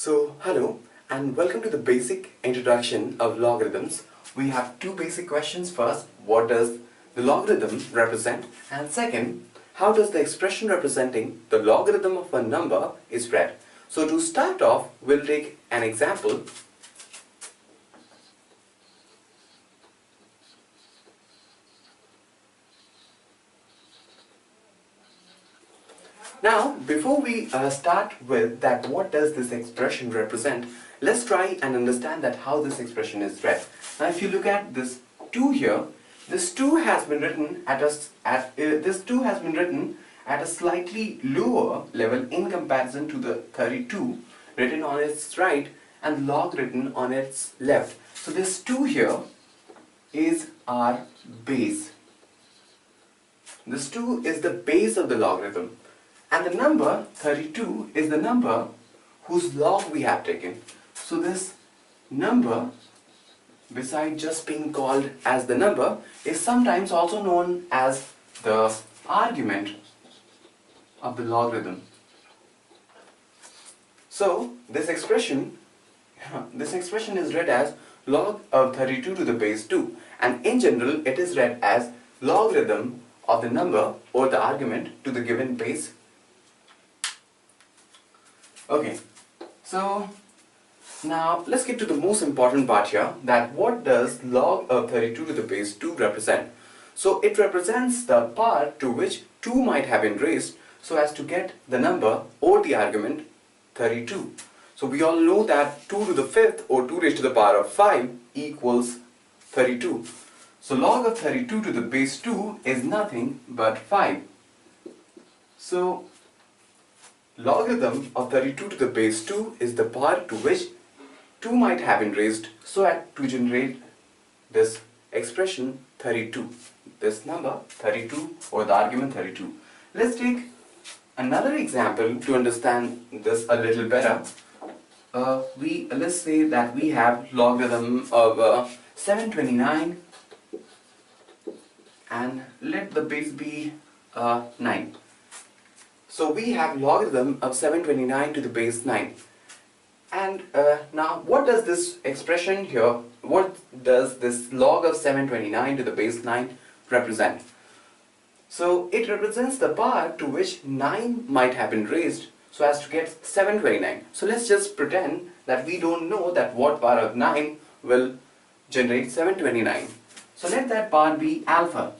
Hello and welcome to the basic introduction of logarithms. We have two basic questions. First, what does the logarithm represent? And second, how does the expression representing the logarithm of a number is read? So to start off, we'll take an example. Now, before we start with that, what does this expression represent? Let's try and understand that how this expression is read. Now, if you look at this 2 here, this 2 has been written at a slightly lower level in comparison to the 32 written on its right and log written on its left. So this 2 here is our base. This 2 is the base of the logarithm. And the number 32 is the number whose log we have taken. So this number, besides just being called as the number, is sometimes also known as the argument of the logarithm. So this expression is read as log of 32 to the base 2, and in general it is read as logarithm of the number or the argument to the given base. Okay, so now let's get to the most important part here, that what does log of 32 to the base 2 represent? So it represents the part to which 2 might have been raised so as to get the number or the argument 32. So we all know that 2 to the 5th or 2 raised to the power of 5 equals 32. So log of 32 to the base 2 is nothing but 5. So logarithm of 32 to the base 2 is the part to which 2 might have been raised so as to generate this expression 32, this number 32 or the argument 32. Let's take another example to understand this a little better. Let's say that we have logarithm of 729 and let the base be 9. So we have logarithm of 729 to the base 9. And now what does this expression here, what does this log of 729 to the base 9 represent? So it represents the part to which 9 might have been raised so as to get 729. So let's just pretend that we don't know that what part of 9 will generate 729. So let that part be alpha.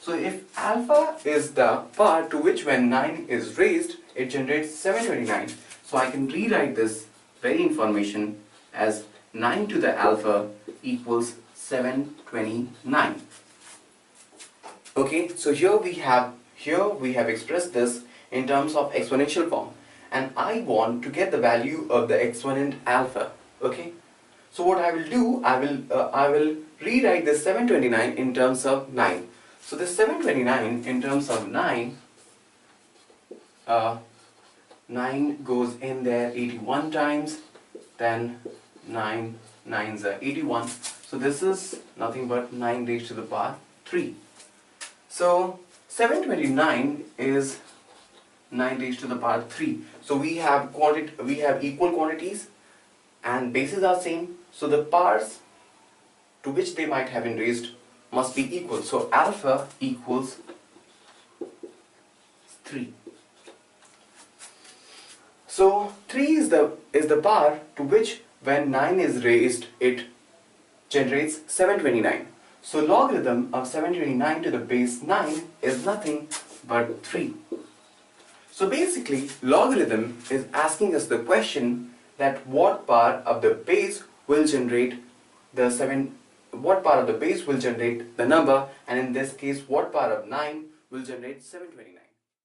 So if alpha is the part to which when 9 is raised, it generates 729. So I can rewrite this very information as 9 to the alpha equals 729. Okay, so here we have expressed this in terms of exponential form, and I want to get the value of the exponent alpha. Okay, so what I will do, I will rewrite this 729 in terms of 9. So this 729 in terms of 9, 9 goes in there 81 times, then 9 9s are 81. So this is nothing but 9 raised to the power 3. So 729 is 9 raised to the power 3. So we have equal quantities and bases are same. So the powers to which they might have been raised must be equal. So alpha equals 3. So 3 is the power to which when 9 is raised it generates 729. So logarithm of 729 to the base 9 is nothing but 3. So basically logarithm is asking us the question that what part of the base will generate the number, and in this case what part of 9 will generate 729.